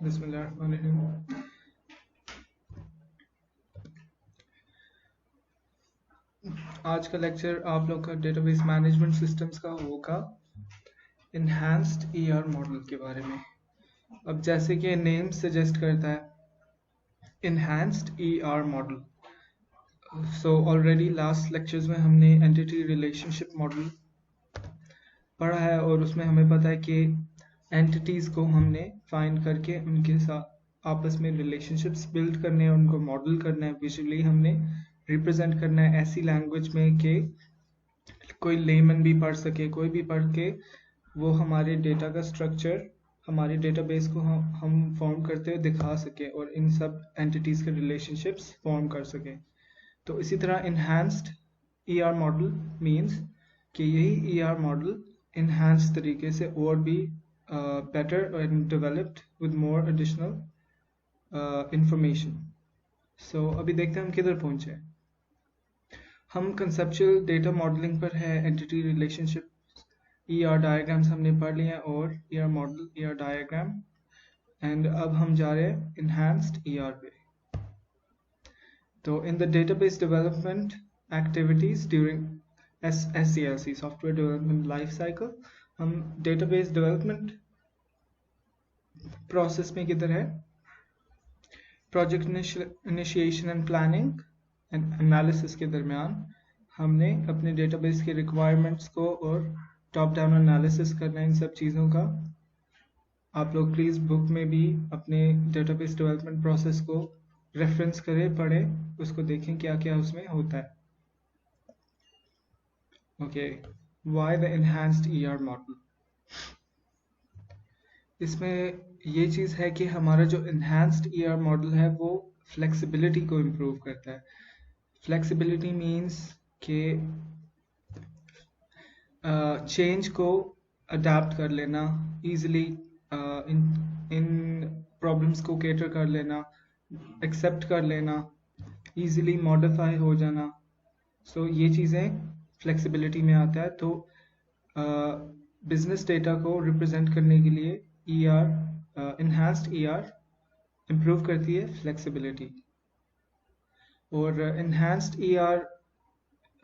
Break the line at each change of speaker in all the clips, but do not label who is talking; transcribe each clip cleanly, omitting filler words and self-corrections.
बिस्मिल्लाहिर्रहमानिर्रहीम। आज का लेक्चर आप लोग का डेटाबेस मैनेजमेंट सिस्टम्स का होगा इन्हांस्ड ईआर मॉडल के बारे में। अब जैसे कि नेम सजेस्ट करता है enhanced ER model, so already last lectures में हमने एंटिटी रिलेशनशिप मॉडल पढ़ा है और उसमें हमें पता है कि एंटिटीज़ को हमने फाइंड करके उनके साथ आपस में रिलेशनशिप्स बिल्ड करने हैं, उनको मॉडल करना है, विजुअली हमने रिप्रेजेंट करना है ऐसी लैंग्वेज में कि कोई लेमन भी पढ़ सके, कोई भी पढ़ के वो हमारे डेटा का स्ट्रक्चर, हमारे डेटाबेस को हम फॉर्म करते हुए दिखा सके और इन सब एंटिटीज़ के रिलेशनशिप्स फॉर्म कर सके। तो इसी तरह इन्हांस्ड ईआर मॉडल मीन्स कि यही ईआर मॉडल इन्हांस तरीके से और भी better and developed with more additional information. So अभी देखते हैं हम किधर पहुंचे हैं। हम कंसेप्चुअल डेटा मॉडलिंग पर है, एंटिटी रिलेशनशिप, ईआर डायग्राम्स हमने पढ़ लिए हैं और ER model, ER diagram, and अब हम जा रहे हैं इन्हांस्ड ईआर पे। तो in the database development activities during SDLC software development life cycle, हम डेटाबेस डेवलपमेंट प्रोसेस में किधर है, project initiation and planning and analysis के दरमियान हमने अपने डेटाबेस के रिक्वायरमेंट्स को और टॉप डाउन एनालिसिस करना है इन सब चीज़ों का। आप लोग प्लीज़ बुक में भी अपने डेटाबेस डेवलपमेंट प्रोसेस को रेफरेंस करें, पढ़ें, उसको देखें क्या क्या उसमें होता है। Okay, why the enhanced ER model. इसमें ये चीज़ है कि हमारा जो इन्हांस्ड ईआर मॉडल है वो फ्लेक्सिबिलिटी को इम्प्रूव करता है। फ्लेक्सिबिलिटी मीन्स कि चेंज को अडाप्ट कर लेना, ईजिली इन प्रॉब्लम्स को केटर कर लेना, एक्सेप्ट कर लेना, ईजिली मॉडिफाई हो जाना। सो ये चीज़ें फ्लेक्सिबिलिटी में आता है। तो बिजनेस डेटा को रिप्रेजेंट करने के लिए ईआर, इन्हांस्ड ईआर इम्प्रूव करती है फ्लेक्सिबिलिटी। और enhanced ER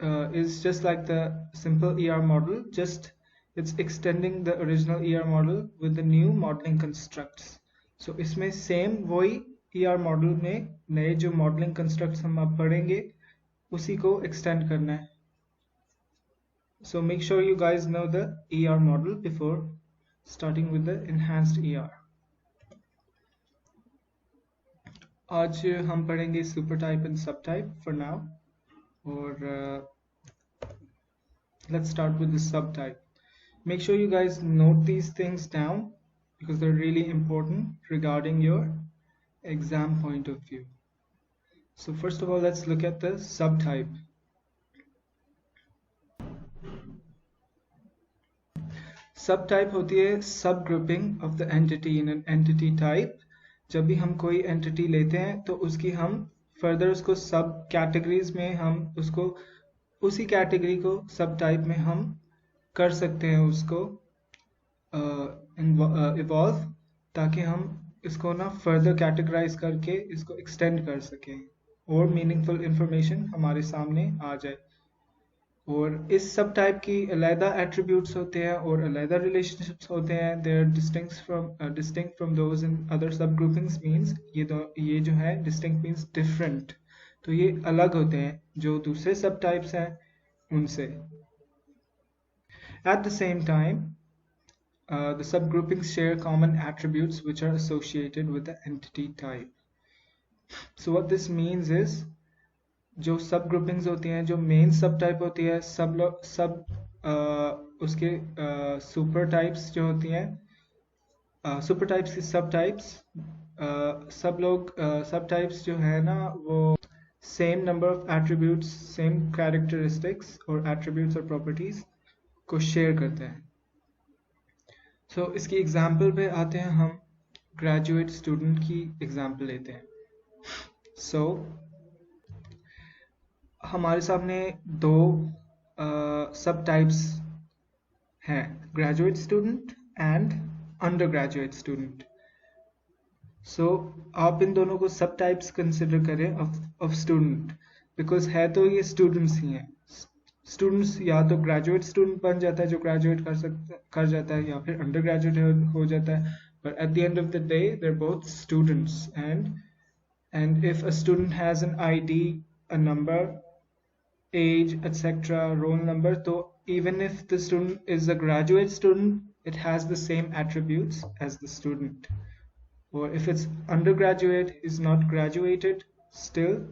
is just like the simple ER model, just it's extending the original ER model with the new modeling constructs. So इसमें same वही ER model में नए जो modeling constructs हम अब पढ़ेंगे उसी को extend करना है। So make sure you guys know the ER model before starting with the enhanced ER. आज हम पढ़ेंगे super type and subtype for now, और let's start with the subtype. Make sure you guys note these things down because they're really important regarding your exam point of view. So first of all, let's look at the subtype. Subtype होती है subgrouping of the entity in an entity type. जब भी हम कोई entity लेते हैं तो उसकी हम further उसको sub categories में हम उसको उसी category को subtype में हम कर सकते हैं, उसको इवॉल्व, ताकि हम इसको ना फर्दर कैटेगराइज करके इसको एक्सटेंड कर सकें और मीनिंगफुल इंफॉर्मेशन हमारे सामने आ जाए। और इस सब टाइप की अलहदा एट्रीब्यूट्स होते हैं और अलहदा रिलेशनशिप्स होते हैं। They are distinct from those in other subgroupings means ये जो है डिस्टिंक्ट मीन्स डिफरेंट, तो ये अलग होते हैं जो दूसरे सब टाइप्स हैं उनसे। At the same time, the subgroupings share common attributes which are associated with the entity type. So what this means is, जो subgroupings होती हैं, जो main subtype होती है, उसके super types जो होती हैं, super types की subtypes, subtypes जो है ना वो same number of attributes, same characteristics और attributes और properties को शेयर करते हैं। सो इसकी एग्जाम्पल पे आते हैं, हम ग्रेजुएट स्टूडेंट की एग्जाम्पल लेते हैं। सो हमारे सामने दो सब टाइप्स हैं, graduate student and undergraduate student. So आप इन दोनों को सब टाइप्स कंसिडर करें ऑफ स्टूडेंट, बिकॉज है तो ये स्टूडेंट्स ही हैं। स्टूडेंट्स या तो ग्रेजुएट स्टूडेंट बन जाता है जो ग्रेजुएट कर जाता है, या फिर अंडर ग्रेजुएट हो जाता है, but at the end of the day they're both students. And if a student has an ID, a number, age, etc., roll number, so even if the student is a graduate student, it has the same attributes as the student. Or if it's undergraduate, he's not graduated, still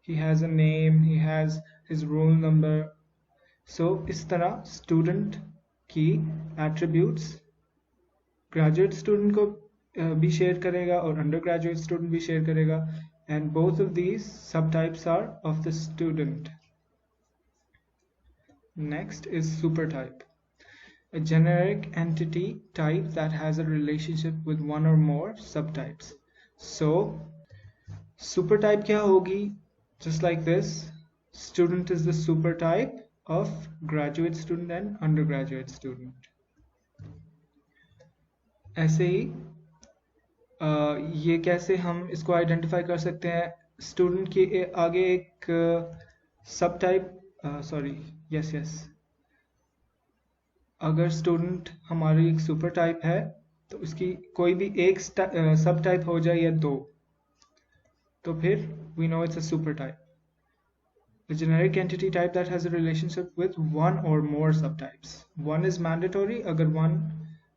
he has a name, he has his roll number. So इस तरह student की attributes graduate student को भी share करेगा और undergraduate student भी share करेगा, and both of these subtypes are of the student. Next is supertype, a generic entity type that has a relationship with one or more subtypes. So supertype क्या होगी? Just like this, student is the supertype of graduate student and undergraduate student. ऐसे ही ये कैसे हम इसको identify कर सकते हैं? स्टूडेंट के आगे एक सब टाइप यस, अगर स्टूडेंट हमारी एक सुपर टाइप है तो उसकी कोई भी एक सब टाइप हो जाए या दो, तो फिर we know it's a super type. A generic entity type that has a relationship with one or more subtypes. One is mandatory. अगर one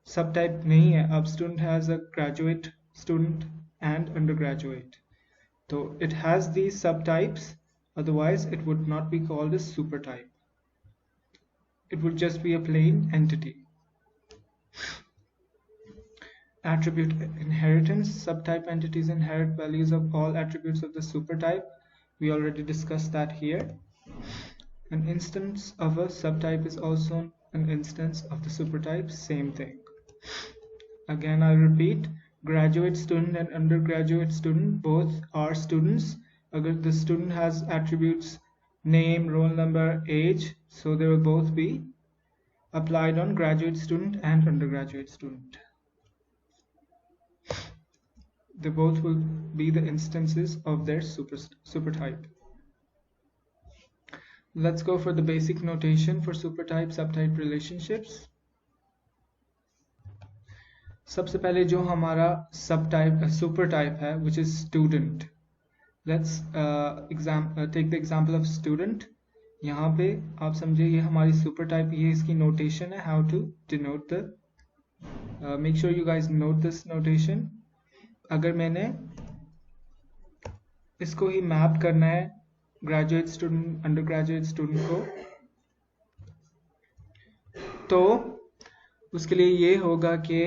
subtype नहीं है, अब student has a graduate student and undergraduate, so it has these subtypes, otherwise it would not be called a super type. It would just be a plain entity. Attribute inheritance. Subtype entities inherit values of all attributes of the supertype. We already discussed that here. An instance of a subtype is also an instance of the supertype. Same thing. Again, I repeat, graduate student and undergraduate student both are students. Agar the student has attributes name, roll number, age, so they will both be applied on graduate student and undergraduate student. They both will be the instances of their supertype. Let's go for the basic notation for supertype subtype relationships. सबसे पहले जो हमारा subtype supertype है, which is student. Let's take the example of student. यहाँ पे आप समझे ये हमारी supertype, ये इसकी notation है, how to denote the make sure you guys note this notation. अगर मैंने इसको ही मैप करना है ग्रेजुएट स्टूडेंट अंडरग्रेजुएट स्टूडेंट को, तो उसके लिए ये होगा कि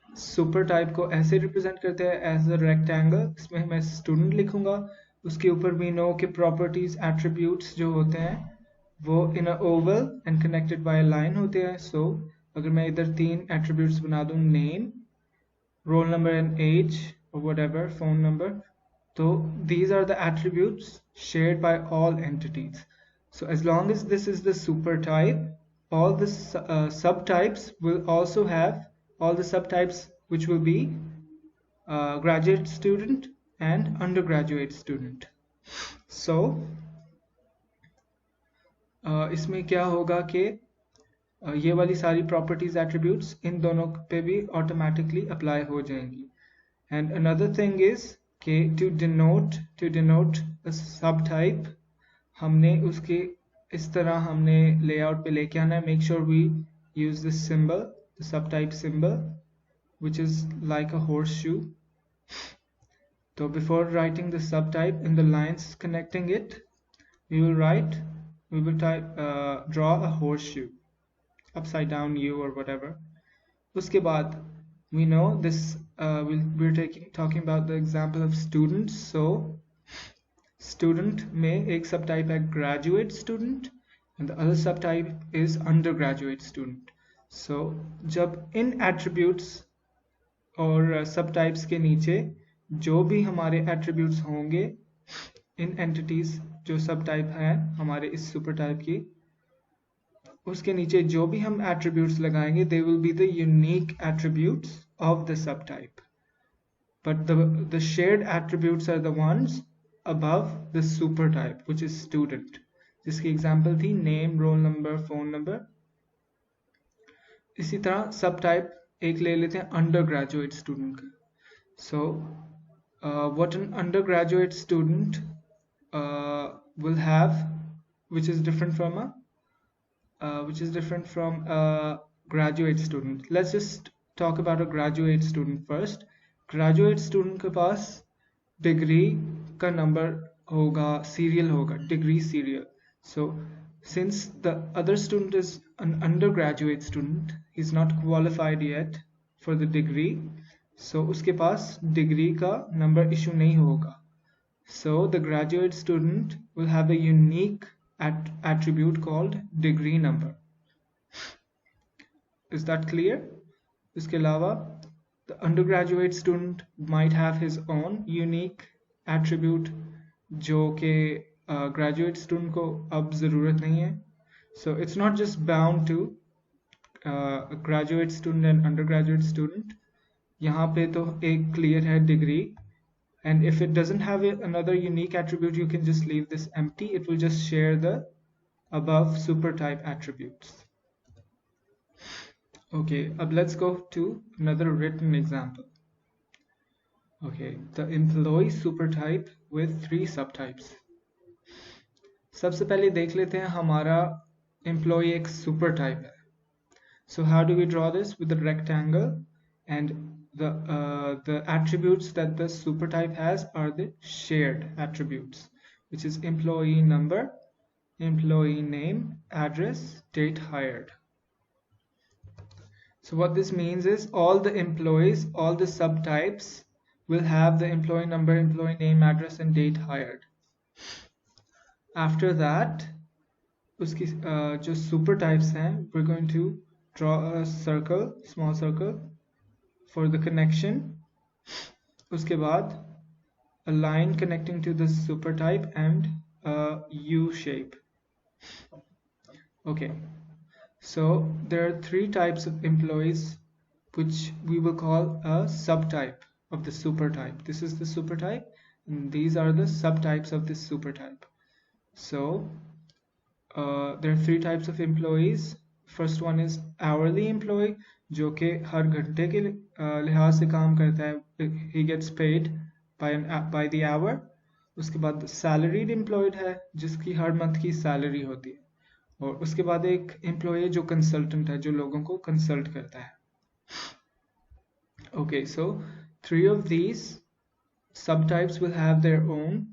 सुपर टाइप को ऐसे रिप्रेजेंट करते हैं एज अ रेक्टेंगल. इसमें मैं स्टूडेंट लिखूंगा, उसके ऊपर भी नो के प्रॉपर्टीज एट्रीब्यूट्स जो होते हैं वो in a oval and connected by a line होते हैं. सो अगर मैं इधर तीन एट्रीब्यूट्स बना दूं, name, roll number and age, or whatever, phone number, so these are the attributes shared by all entities. So as long as this is the super type, all the subtypes will also have all the subtypes which will be graduate student and undergraduate student. So इसमें क्या होगा कि ये वाली सारी properties attributes इन दोनों पे भी ऑटोमेटिकली अप्लाई हो जाएंगी. एंड अनदर थिंग इज कि टू डिनोट अ सब टाइप, हमने उसके इस तरह हमने लेआउट पे लेके आना है. Make sure we use this symbol, the subtype symbol, which is like a horseshoe. So before writing the subtype in the lines connecting it, we will draw a horseshoe, upside down U or whatever. उसके बाद we know this we're talking about the example of students. So student में एक subtype है graduate student and the other subtype is undergraduate student. So जब इन attributes और subtypes के नीचे जो भी हमारे attributes होंगे, इन entities जो subtype हैं हमारे इस supertype की, उसके नीचे जो भी हम attributes लगाएंगे, they will be the unique attributes of the subtype. but the shared attributes are the ones above the super type, which is student, जिसकी एग्जाम्पल थी name, roll number, phone number. इसी तरह सब टाइप एक ले लेते हैं अंडर ग्रेजुएट स्टूडेंट का। सो what an undergraduate student will have, which is different from a graduate student. Let's just talk about a graduate student first. Graduate student के पास degree का नंबर होगा, सीरियल होगा, degree serial. So since the other student is an undergraduate student, he's not qualified yet for the degree, so उसके पास degree का number issue नहीं होगा। So the graduate student will have a unique attribute called degree number. Is that clear? इसके अलावा the undergraduate student might have his own unique attribute जो कि graduate student को अब ज़रूरत नहीं है। So it's not just bound to a graduate student and undergraduate student. यहाँ पे तो एक clear है degree, and if it doesn't have another unique attribute, you can just leave this empty. It will just share the above super type attributes. Okay, let's go to another written example. Okay, the employee super type with 3 subtypes. सबसे पहले देख लेते हैं हमारा employee एक super type है. So how do we draw this? With a rectangle, and the attributes that the super type has are the shared attributes, which is employee number, employee name, address, date hired. So what this means is all the employees, all the subtypes will have the employee number, employee name, address, and date hired. After that, उसकी जो super types हैं, we're going to draw a circle, small circle, for the connection. उसके बाद a line connecting to the super type and a U shape. Okay, so there are 3 types of employees which we will call a subtype of the super type. This is the super type, and these are the subtypes of this super type. So there are 3 types of employees. First one is hourly employee, जो कि हर घंटे के लिहाज से काम करता है, he gets paid by the hour. उसके बाद salaried employed है, जिसकी हर मंथ की सैलरी होती है, और उसके बाद एक एम्प्लॉय जो कंसल्टेंट है, जो लोगों को कंसल्ट करता है। Okay, so 3 of these subtypes will have their own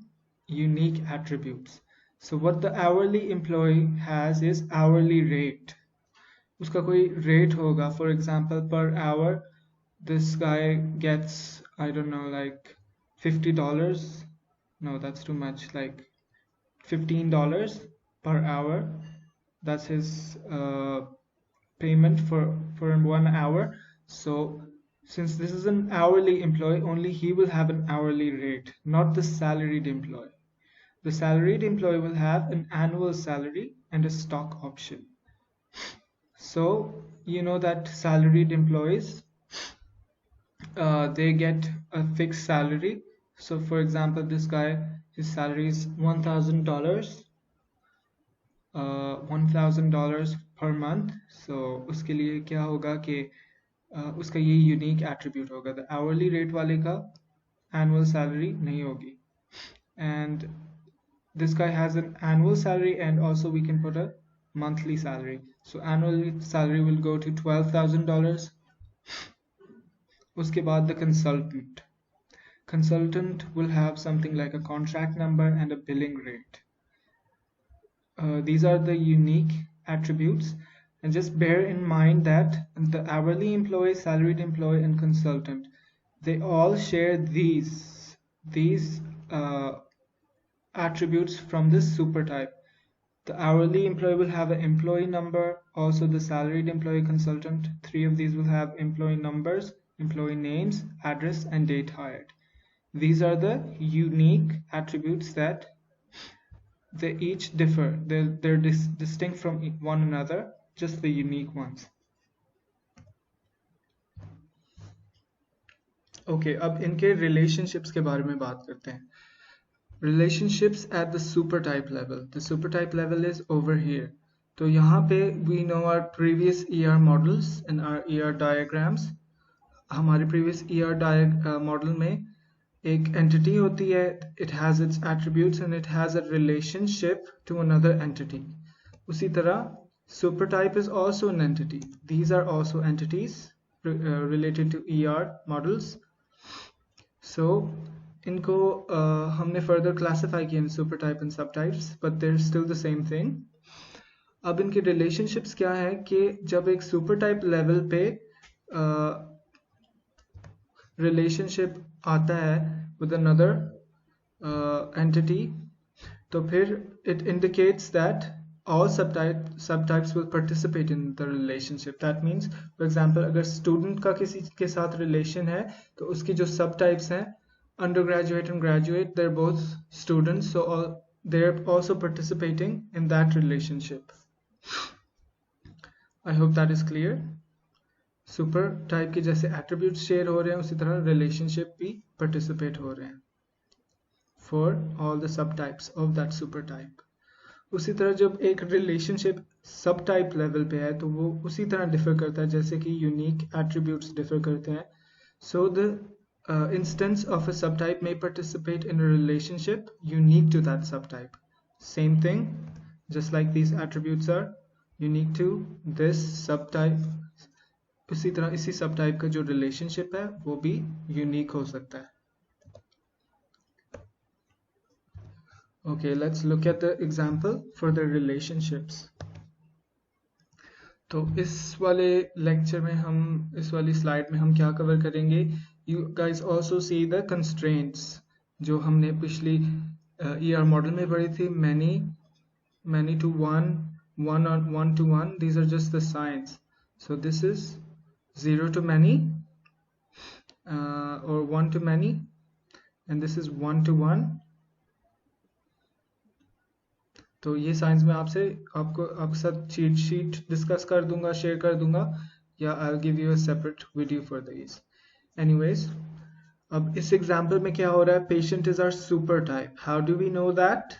unique attributes. So what the hourly employee has is hourly rate. उसका कोई rate होगा, for example per hour this guy gets, I don't know, like $50. No, that's too much, like $15 per hour. That's his payment for 1 hour. So since this is an hourly employee, only he will have an hourly rate, not the salaried employee. The salaried employee will have an annual salary and a stock option. So you know that salaried employees, they get a fixed salary. So for example, this guy, his salary is $1,000, $1,000 per month. So उसके लिए क्या होगा कि उसका ये unique attribute होगा, the hourly rate वाले का एनुअल सैलरी नहीं होगी, and this guy has an annual salary, and also we can put a monthly salary. So annual salary will go to $12,000. उसके बाद the consultant will have something like a contract number and a billing rate. These are the unique attributes, and just bear in mind that the hourly employee, salaried employee, and consultant, they all share these attributes from this super type. The hourly employee will have an employee number, also the salaried employee, consultant, 3 of these will have employee numbers, employee names, address, and date hired. These are the unique attributes that they each differ. They're distinct from one another, just the unique ones. Okay, अब इनके relationships के बारे में बात करते हैं. Relationships at the supertype level. The supertype level is over here. तो यहाँ पे we know our previous ER models and our ER diagrams. हमारे previous ER model में एक entity होती है, it has its attributes and it has a relationship to another entity. उसी तरह supertype is also an entity. These are also entities related to ER models. So इनको हमने further classify किया in super type and subtypes, but they're still the same thing. अब इनके relationships क्या है कि जब एक super type level पे relationship आता है with another entity, तो फिर it indicates that all subtypes will participate in the relationship. That means, for example, अगर student का किसी के साथ relation है, तो उसकी जो subtypes हैं, undergraduate and graduate, they're both students, so they're also participating in that relationship. I hope that is clear. Super type के जैसे attributes share हो रहे हैं, उसी तरह relationship भी participate हो रहे हैं for all the subtypes of that super type. उसी तरह जब एक relationship subtype level पे है, तो वो उसी तरह differ करता है जैसे कि unique attributes differ करते हैं. So the instance of a subtype may participate in a relationship unique to that subtype. Same thing, just like these attributes are unique to this subtype, उसी तरह इसी subtype का जो relationship है वो भी unique हो सकता है. Okay, let's look at the example for the relationships. तो इस वाले लेक्चर में हम इस वाली स्लाइड में हम क्या कवर करेंगे? You guys also see the constraints जो हमने पिछली ER model में पढ़ी थी. Many to one, one to one. These are just the signs. So this is 0 to many or 1 to many, and this is 1 to 1. तो ये science में आपके साथ चीट शीट डिस्कस कर दूंगा, शेयर कर दूंगा, या I'll give you a separate video for these. Anyways, अब इस एग्जाम्पल में क्या हो रहा है? Patient is our supertype. How do we know that?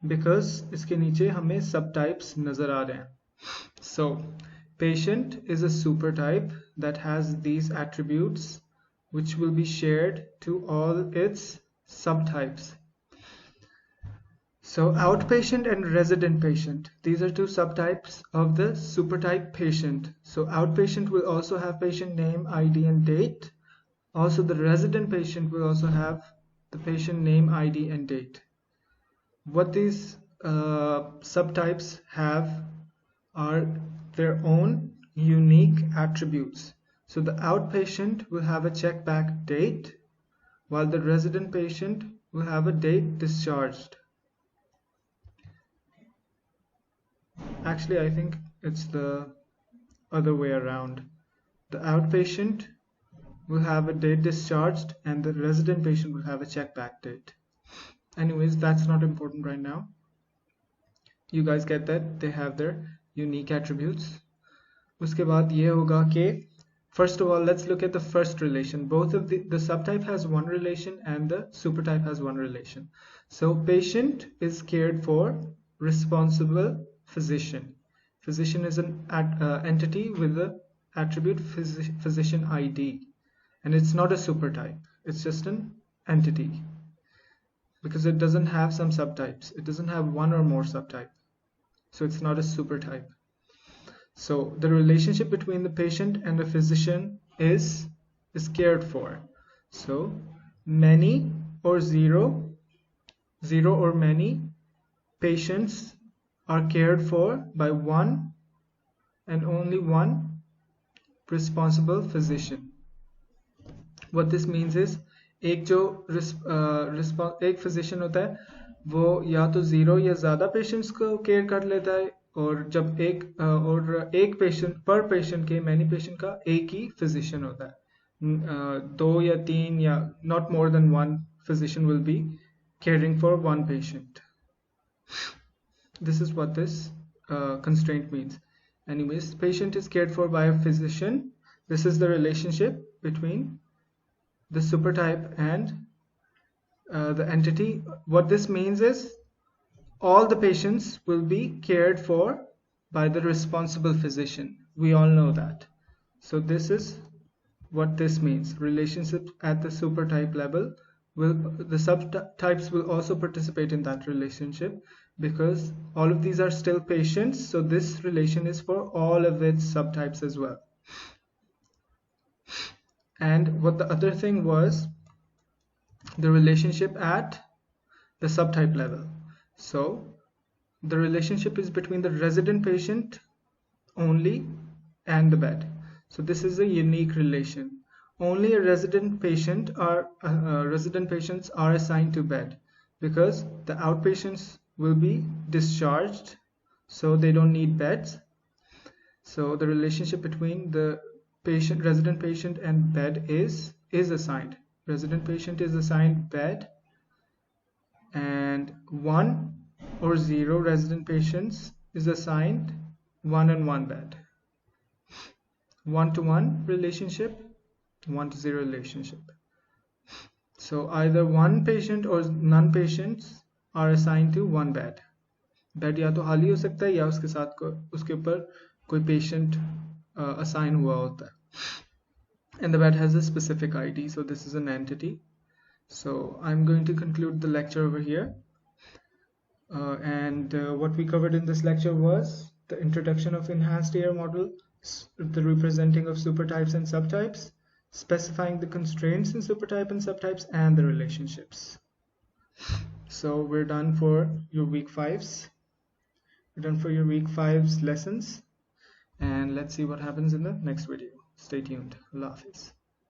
Because इसके नीचे हमें सब टाइप्स नजर आ रहे हैं. So patient is a supertype that has these attributes which will be shared to all its subtypes. So outpatient and resident patient, these are two subtypes of the supertype patient. So outpatient will also have patient name, ID and date. Also the resident patient will also have the patient name, ID and date. What these subtypes have are their own unique attributes. So the outpatient will have a check back date, while the resident patient will have a date discharged. Actually, I think it's the other way around. The outpatient will have a date discharged and the resident patient will have a check back date. Anyways, that's not important right now. You guys get that they have their unique attributes. उसके बाद ये होगा कि first of all, let's look at the first relation. Both of the subtype has one relation and the supertype has one relation. So patient is cared for, responsible physician. Physician is an entity with the attribute physician ID, and it's not a supertype. It's just an entity because it doesn't have some subtypes. It doesn't have one or more subtype, so it's not a supertype. So the relationship between the patient and the physician is cared for. So many or zero or many patients are cared for by one and only one responsible physician. What this means is एक जो एक physician होता है वो या तो 0 या ज़्यादा patients को care कर लेता है, और जब एक patient per patient के many patient का एक ही physician होता है. 2 या 3 या not more than one physician will be caring for one patient. This is what this constraint means. Anyways, patient is cared for by a physician. This is the relationship between the supertype and the entity. What this means is all the patients will be cared for by the responsible physician. We all know that. So this is what this means. Relationships at the supertype level will, the subtypes will also participate in that relationship, because all of these are still patients, so this relation is for all of its subtypes as well. And what the other thing was, the relationship at the subtype level. So the relationship is between the resident patient only and the bed. So this is a unique relation. Only a resident patient or resident patients are assigned to bed, because the outpatients will be discharged, so they don't need beds. So the relationship between the patient, resident patient and bed is assigned. Resident patient is assigned bed, and 1 or 0 resident patients is assigned 1 and 1 bed. 1-to-1 relationship, 1-to-0 relationship. So either one patient or none patients are assigned to one bed. Bed या तो खाली हो सकता है या उसके साथ उसके ऊपर कोई patient assign हुआ होता है. And the bed has a specific ID, so this is an entity. So I'm going to conclude the lecture over here. What we covered in this lecture was the introduction of enhanced AR model, the representing of supertypes and subtypes, specifying the constraints in supertype and subtypes, and the relationships. So we're done for your week 5s. We're done for your week 5's lessons, and let's see what happens in the next video. Stay tuned. Allah Hafiz.